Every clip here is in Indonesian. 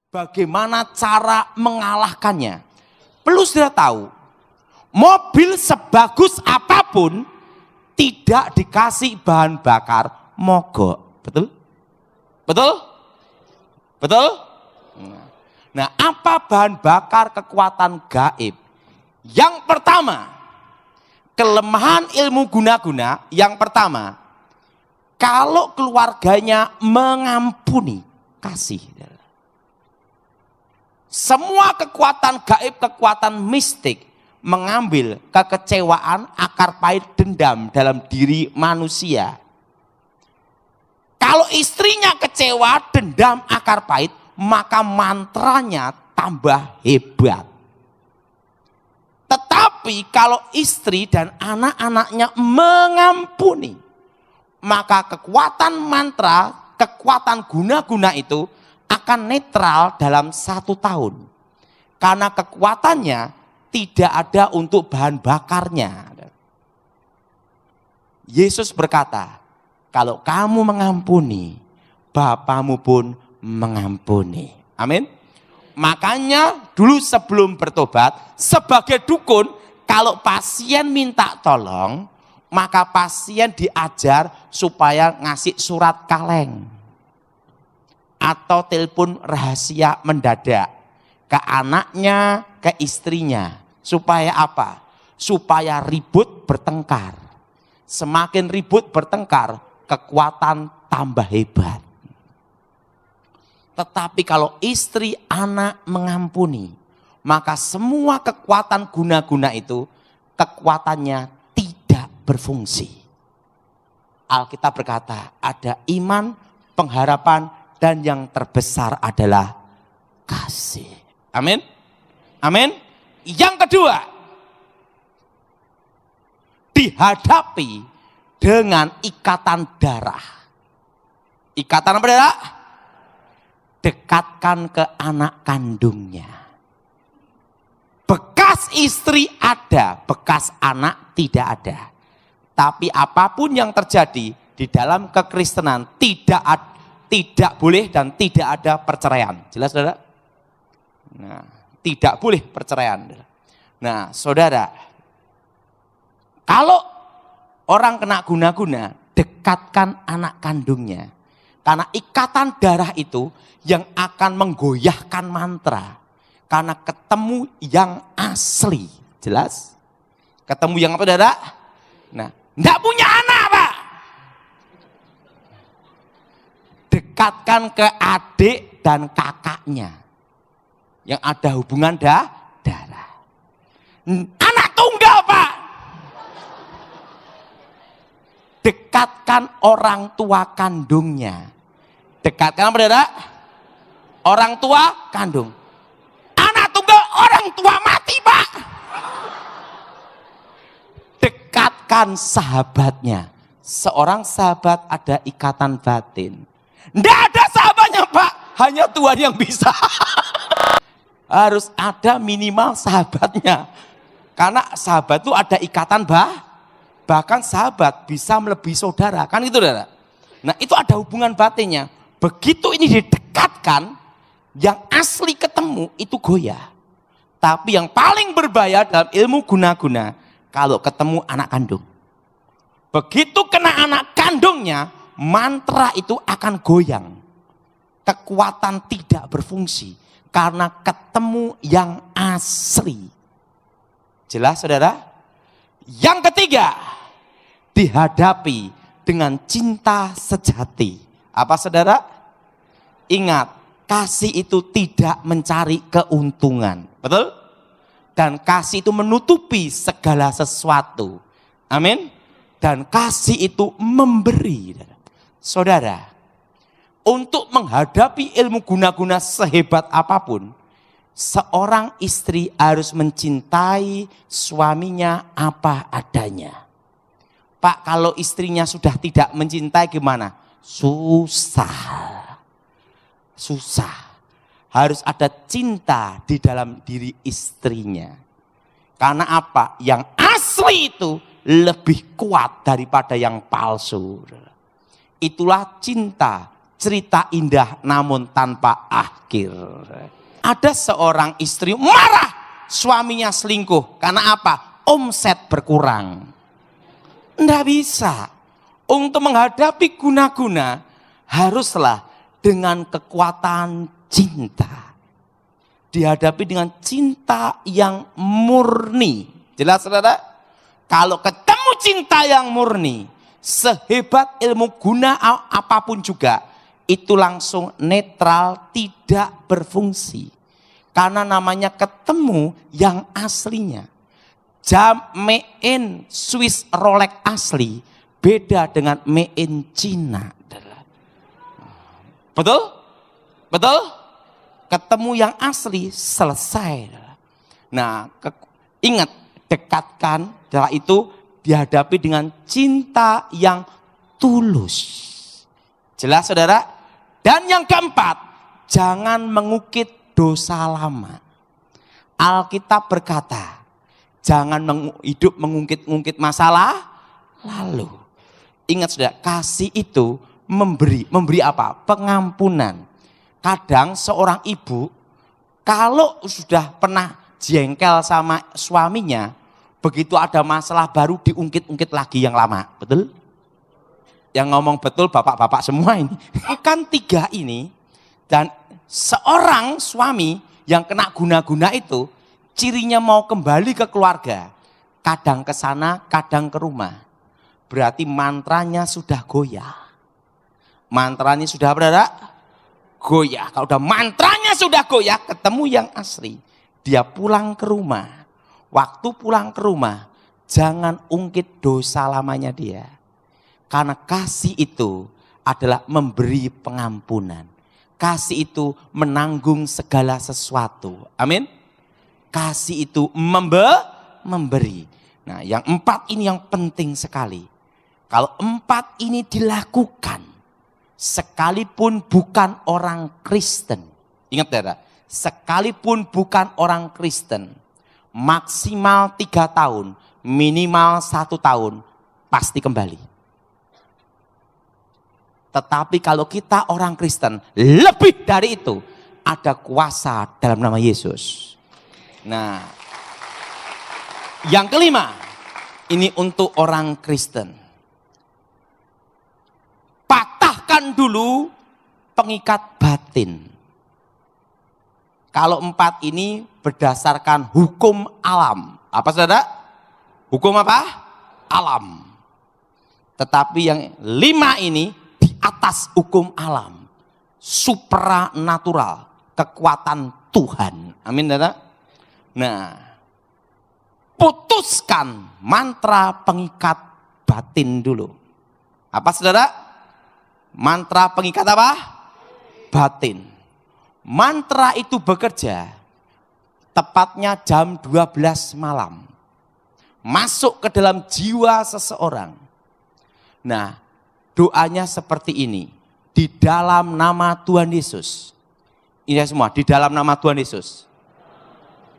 bagaimana cara mengalahkannya. Perlu sudah tahu, mobil sebagus apapun tidak dikasih bahan bakar mogok. Betul? Betul? Betul? Nah, apa bahan bakar kekuatan gaib? Yang pertama, kelemahan ilmu guna-guna. Yang pertama, kalau keluarganya mengampuni, kasih. Semua kekuatan gaib, kekuatan mistik mengambil kekecewaan, akar pahit, dendam dalam diri manusia. Kalau istrinya kecewa, dendam, akar pahit, maka mantranya tambah hebat. Tetapi kalau istri dan anak-anaknya mengampuni, maka kekuatan mantra, kekuatan guna-guna itu akan netral dalam 1 tahun. Karena kekuatannya tidak ada untuk bahan bakarnya. Yesus berkata, kalau kamu mengampuni, Bapamu pun mengampuni. Amin. Makanya dulu sebelum bertobat, sebagai dukun, kalau pasien minta tolong, maka pasien diajar supaya ngasih surat kaleng atau telepon rahasia mendadak ke anaknya, ke istrinya. Supaya apa? Supaya ribut bertengkar. Semakin ribut bertengkar, kekuatan tambah hebat. Tetapi kalau istri, anak mengampuni, maka semua kekuatan guna-guna itu, kekuatannya tidak berfungsi. Alkitab berkata, ada iman, pengharapan, dan yang terbesar adalah kasih. Amin. Amin. Yang kedua, dihadapi dengan ikatan darah. Ikatan apa, darah? Dekatkan ke anak kandungnya. Bekas istri ada, bekas anak tidak ada. Tapi apapun yang terjadi di dalam kekristenan tidak boleh dan tidak ada perceraian. Jelas, saudara? Nah, tidak boleh perceraian. Nah, saudara, kalau orang kena guna-guna, dekatkan anak kandungnya. Karena ikatan darah itu yang akan menggoyahkan mantra. Karena ketemu yang asli. Jelas? Ketemu yang apa, saudara? Nah, enggak punya anak, Pak. Dekatkan ke adik dan kakaknya yang ada hubungan darah. Anak tunggal, Pak. Dekatkan orang tua kandungnya. Dekatkan apa, saudara? Orang tua kandung. Anak tunggal, orang tua mati, Pak. Dekatkan sahabatnya. Seorang sahabat ada ikatan batin. Tidak ada sahabatnya, Pak. Hanya Tuhan yang bisa. Harus ada minimal sahabatnya. Karena sahabat itu ada ikatan bahkan sahabat bisa melebihi saudara. Kan itu, saudara? Nah, itu ada hubungan batinnya. Begitu ini didekatkan, yang asli ketemu itu goyah. Tapi yang paling berbahaya dalam ilmu guna-guna, kalau ketemu anak kandung. Begitu kena anak kandungnya, mantra itu akan goyang. Kekuatan tidak berfungsi karena ketemu yang asli. Jelas, saudara? Yang ketiga, dihadapi dengan cinta sejati. Apa, saudara? Ingat, kasih itu tidak mencari keuntungan. Betul? Dan kasih itu menutupi segala sesuatu. Amin? Dan kasih itu memberi. Saudara, untuk menghadapi ilmu guna-guna sehebat apapun, seorang istri harus mencintai suaminya apa adanya. Pak, kalau istrinya sudah tidak mencintai gimana? Susah. Harus ada cinta di dalam diri istrinya. Karena apa? Yang asli itu lebih kuat daripada yang palsu. Itulah cinta cerita indah namun tanpa akhir. Ada seorang istri marah suaminya selingkuh. Karena apa? Omset berkurang. Nggak bisa. Untuk menghadapi guna-guna haruslah dengan kekuatan cinta. Dihadapi dengan cinta yang murni. Jelas saudara? Kalau ketemu cinta yang murni, sehebat ilmu guna apapun juga, itu langsung netral, tidak berfungsi. Karena namanya ketemu yang aslinya. Jam made in Swiss Rolex asli, beda dengan made in Cina. Betul? Betul? Ketemu yang asli, selesai. Nah, ingat, dekatkan, setelah itu dihadapi dengan cinta yang tulus. Jelas saudara? Dan yang keempat, jangan mengukit dosa lama. Alkitab berkata, jangan hidup mengungkit-ungkit masalah lalu. Ingat saudara, kasih itu memberi apa? Pengampunan. Kadang seorang ibu, kalau sudah pernah jengkel sama suaminya, begitu ada masalah baru diungkit-ungkit lagi yang lama. Betul? Yang ngomong betul bapak-bapak semua ini. Kan tiga ini, dan seorang suami yang kena guna-guna itu, cirinya mau kembali ke keluarga. Kadang ke sana, kadang ke rumah. Berarti mantranya sudah goyah. Mantranya sudah berada goyah. Kalau udah mantranya sudah goyah, ketemu yang asli. Dia pulang ke rumah. Waktu pulang ke rumah, jangan ungkit dosa lamanya dia. Karena kasih itu adalah memberi pengampunan. Kasih itu menanggung segala sesuatu. Amin. Kasih itu memberi. Nah, yang empat ini yang penting sekali. Kalau empat ini dilakukan, sekalipun bukan orang Kristen. Ingat saudara, sekalipun bukan orang Kristen, maksimal 3 tahun, minimal 1 tahun, pasti kembali. Tetapi kalau kita orang Kristen, lebih dari itu, ada kuasa dalam nama Yesus. Nah, yang kelima, ini untuk orang Kristen. Patahkan dulu pengikat batin. Kalau 4 ini berdasarkan hukum alam. Apa saudara? Hukum apa? Alam. Tetapi yang 5 ini di atas hukum alam. Supranatural. Kekuatan Tuhan. Amin saudara? Nah, putuskan mantra pengikat batin dulu. Apa saudara? Mantra pengikat apa? Batin. Mantra itu bekerja tepatnya jam 12 malam. Masuk ke dalam jiwa seseorang. Nah, doanya seperti ini. Di dalam nama Tuhan Yesus. Ini semua, di dalam nama Tuhan Yesus.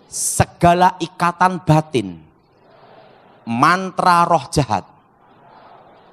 Segala ikatan batin, mantra roh jahat.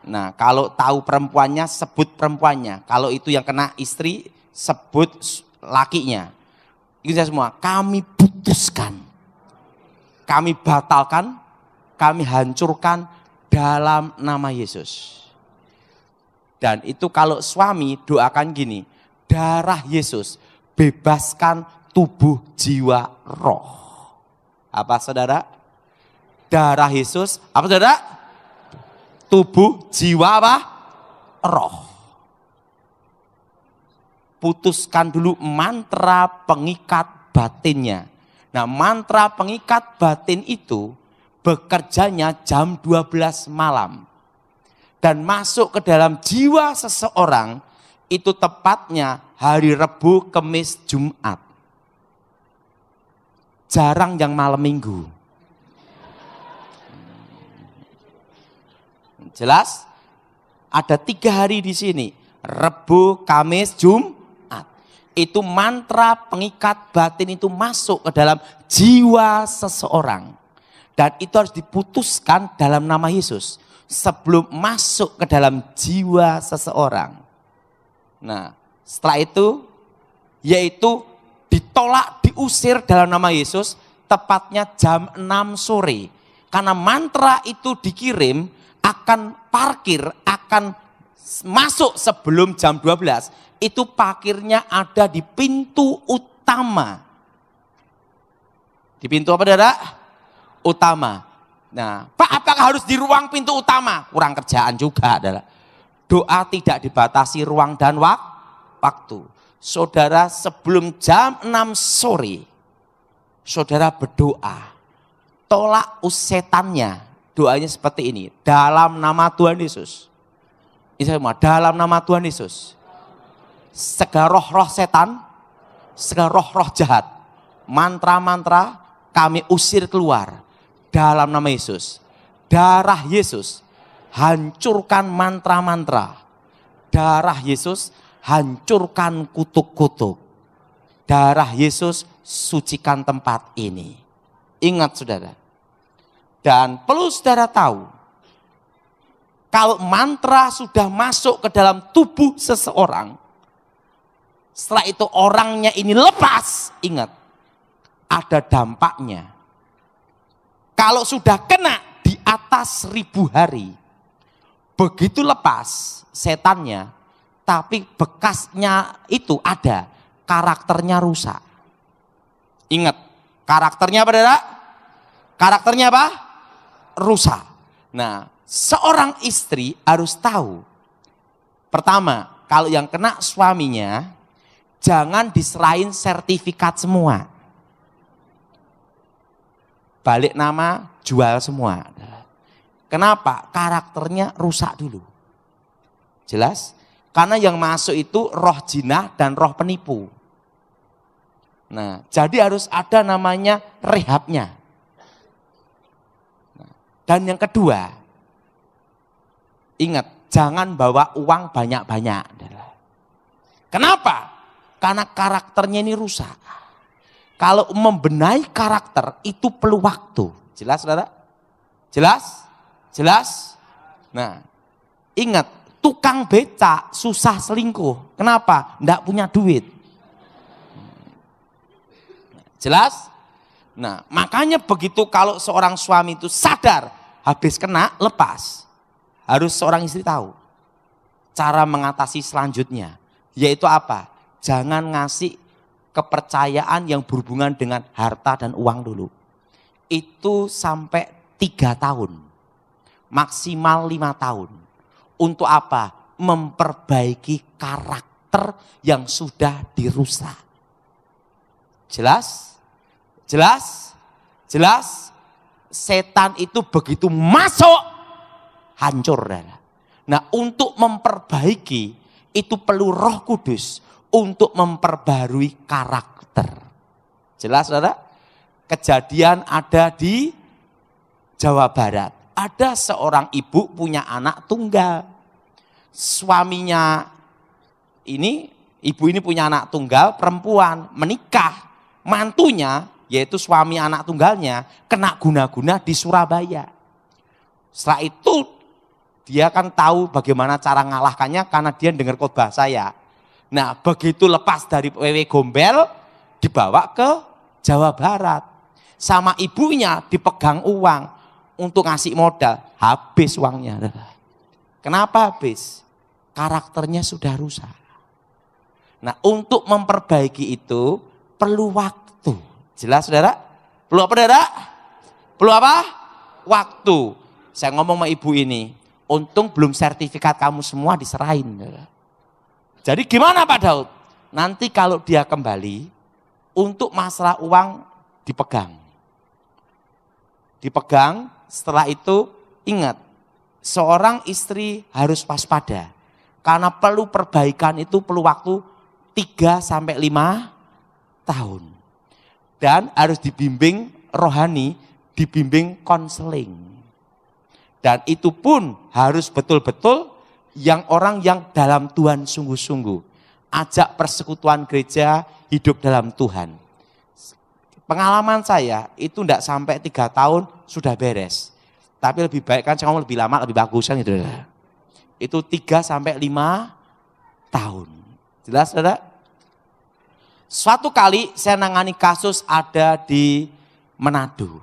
Nah, kalau tahu perempuannya, sebut perempuannya. Kalau itu yang kena istri, sebut lakinya. Itu semua, kami putuskan. Kami batalkan, kami hancurkan dalam nama Yesus. Dan itu kalau suami doakan gini, darah Yesus bebaskan tubuh, jiwa, roh. Apa saudara? Darah Yesus, apa saudara? Tubuh, jiwa, apa? Roh. Putuskan dulu mantra pengikat batinnya. Nah, mantra pengikat batin itu bekerjanya jam 12 malam. Dan masuk ke dalam jiwa seseorang itu tepatnya hari Rabu, Kamis, Jumat. Jarang yang malam minggu. Jelas? Ada 3 hari di sini. Rabu, Kamis, Jumat. Itu mantra pengikat batin itu masuk ke dalam jiwa seseorang. Dan itu harus diputuskan dalam nama Yesus. Sebelum masuk ke dalam jiwa seseorang. Nah, setelah itu yaitu ditolak, diusir dalam nama Yesus tepatnya jam 6 sore. Karena mantra itu dikirim akan parkir, akan masuk sebelum jam 12. Itu parkirnya ada di pintu utama. Di pintu apa, saudara? Utama. Nah, Pak, apakah harus di ruang pintu utama? Kurang kerjaan juga, saudara. Doa tidak dibatasi ruang dan waktu. Saudara sebelum jam 6 sore, saudara berdoa. Tolak setannya. Doanya seperti ini. Dalam nama Tuhan Yesus. Ini semua, dalam nama Tuhan Yesus. Segala roh-roh setan, segala roh-roh jahat, mantra-mantra kami usir keluar. Dalam nama Yesus. Darah Yesus hancurkan mantra-mantra. Darah Yesus hancurkan kutuk-kutuk. Darah Yesus sucikan tempat ini. Ingat saudara. Dan perlu saudara tahu. Kalau mantra sudah masuk ke dalam tubuh seseorang. Setelah itu orangnya ini lepas. Ingat. Ada dampaknya. Kalau sudah kena di atas 1000 hari, begitu lepas setannya, tapi bekasnya itu ada, karakternya rusak. Ingat, karakternya apa, saudara? Karakternya apa? Rusak. Nah, seorang istri harus tahu. Pertama, kalau yang kena suaminya, jangan diserahin sertifikat semua. Balik nama, jual semua. Kenapa? Karakternya rusak dulu. Jelas? Karena yang masuk itu roh jinah dan roh penipu. Nah, jadi harus ada namanya rehabnya. Dan yang kedua, ingat, jangan bawa uang banyak-banyak. Kenapa? Karena karakternya ini rusak. Kalau membenahi karakter itu perlu waktu. Jelas, saudara? Jelas? Jelas? Nah, ingat, tukang becak susah selingkuh. Kenapa? Nggak punya duit. Jelas? Nah, makanya begitu kalau seorang suami itu sadar, habis kena, lepas. Harus seorang istri tahu. Cara mengatasi selanjutnya. Yaitu apa? Jangan ngasih kepercayaan yang berhubungan dengan harta dan uang dulu. Itu sampai 3 tahun. Maksimal 5 tahun. Untuk apa? Memperbaiki karakter yang sudah dirusak. Jelas? Jelas? Jelas? Setan itu begitu masuk, hancur. Nah, untuk memperbaiki, itu perlu Roh Kudus untuk memperbarui karakter. Jelas, saudara? Kejadian ada di Jawa Barat. Ada seorang ibu punya anak tunggal. Suaminya ini, ibu ini punya anak tunggal perempuan, menikah. Mantunya, yaitu suami anak tunggalnya, kena guna-guna di Surabaya. Setelah itu, dia kan tahu bagaimana cara ngalahkannya karena dia dengar khotbah saya. Nah, begitu lepas dari WW Gombel, dibawa ke Jawa Barat. Sama ibunya dipegang uang untuk ngasih modal. Habis uangnya. Kenapa habis? Karakternya sudah rusak. Nah, untuk memperbaiki itu perlu waktu. Jelas, saudara? Perlu apa, saudara? Perlu apa? Waktu. Saya ngomong sama ibu ini, untung belum sertifikat kamu semua diserahin. Jadi gimana Pak Daud? Nanti kalau dia kembali, untuk masalah uang dipegang. Dipegang, setelah itu ingat, seorang istri harus waspada. Karena perlu perbaikan itu perlu waktu 3-5 tahun. Dan harus dibimbing rohani, dibimbing konseling. Dan itu pun harus betul-betul yang orang yang dalam Tuhan sungguh-sungguh. Ajak persekutuan gereja hidup dalam Tuhan. Pengalaman saya itu tidak sampai 3 tahun sudah beres. Tapi lebih baik kan saya ngomong lebih lama lebih bagus kan gitu. Itu 3-5 tahun. Jelas, saudara? Suatu kali saya nangani kasus ada di Manado.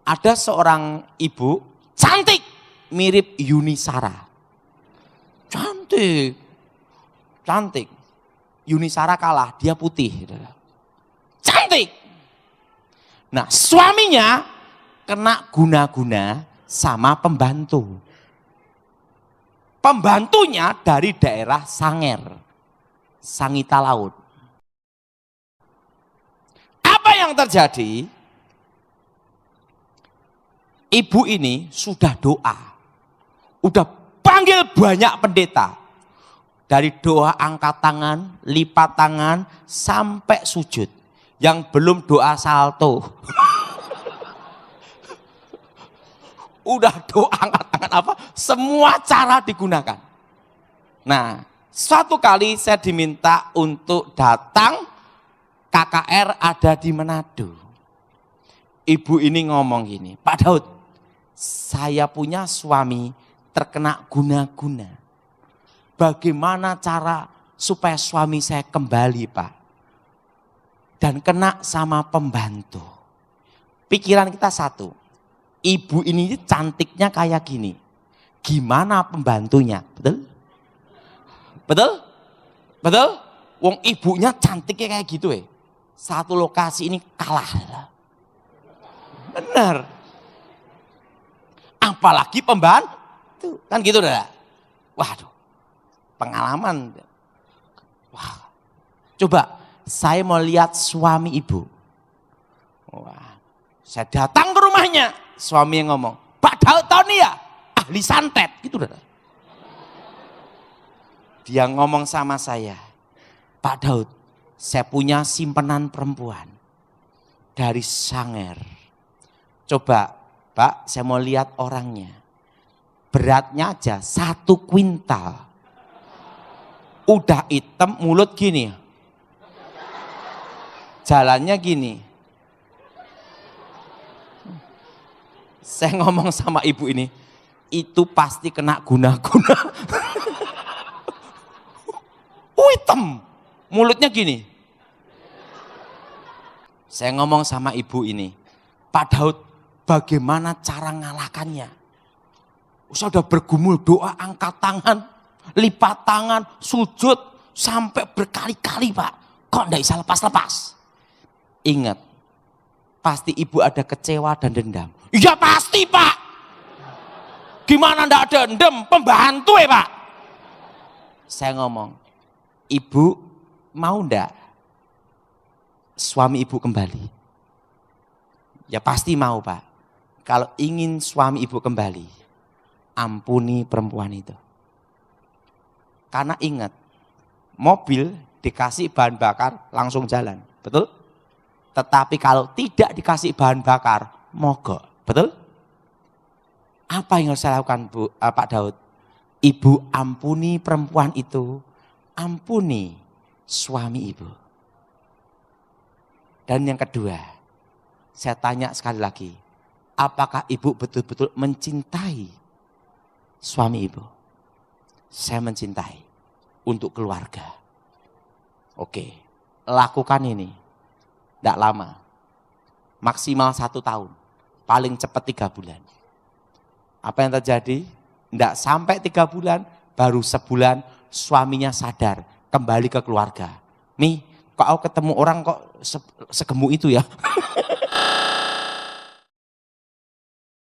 Ada seorang ibu cantik, mirip Yuni Shara. Cantik, cantik. Yuni Shara kalah, dia putih. Cantik. Nah, suaminya kena guna-guna sama pembantu. Pembantunya dari daerah Sanger, Sangita Laut. Apa yang terjadi? Ibu ini sudah doa, udah panggil banyak pendeta. Dari doa angkat tangan, lipat tangan, sampai sujud. Yang belum doa salto. Udah doa angkat tangan apa? Semua cara digunakan. Nah, suatu kali saya diminta untuk datang, KKR ada di Manado. Ibu ini ngomong gini, Pak Daud, saya punya suami terkena guna-guna. Bagaimana cara supaya suami saya kembali, Pak? Dan kena sama pembantu. Pikiran kita satu, ibu ini cantiknya kayak gini. Gimana pembantunya? Betul? Betul? Betul? Wong ibunya cantiknya kayak gitu Satu lokasi ini kalah. Benar. Apalagi pembantu. Kan gitu dah. Waduh. Pengalaman. Wah. Coba saya mau lihat suami ibu. Wah. Saya datang ke rumahnya. Suami yang ngomong, Pak Daud tahu nih ya, ahli santet. Gitu dah. Dia ngomong sama saya, Pak Daud, saya punya simpanan perempuan dari Sanger. Coba, Pak, saya mau lihat orangnya. Beratnya aja 1 kuintal. Udah hitam, mulut gini. Jalannya gini. Saya ngomong sama ibu ini, itu pasti kena guna-guna. Hitam, mulutnya gini. Saya ngomong sama ibu ini, Pak Daud, bagaimana cara ngalahkannya? Saya udah bergumul doa, angkat tangan, lipat tangan, sujud, sampai berkali-kali Pak. Kok enggak bisa lepas-lepas? Ingat, pasti ibu ada kecewa dan dendam. Iya pasti Pak. Gimana enggak ada dendam? Pembantu Pak. Saya ngomong, ibu mau enggak suami ibu kembali? Ya pasti mau Pak. Kalau ingin suami ibu kembali, ampuni perempuan itu. Karena ingat, mobil dikasih bahan bakar langsung jalan, betul? Tetapi kalau tidak dikasih bahan bakar, mogok, betul? Apa yang harus saya lakukan Pak Daud? Ibu ampuni perempuan itu, ampuni suami ibu. Dan yang kedua, saya tanya sekali lagi, apakah ibu betul-betul mencintai suami ibu? Saya mencintai untuk keluarga. Oke, lakukan ini. Tidak lama, maksimal 1 tahun, paling cepat 3 bulan. Apa yang terjadi? Tidak sampai 3 bulan, baru sebulan suaminya sadar, kembali ke keluarga. Nih, kok aku ketemu orang kok segemuk itu ya?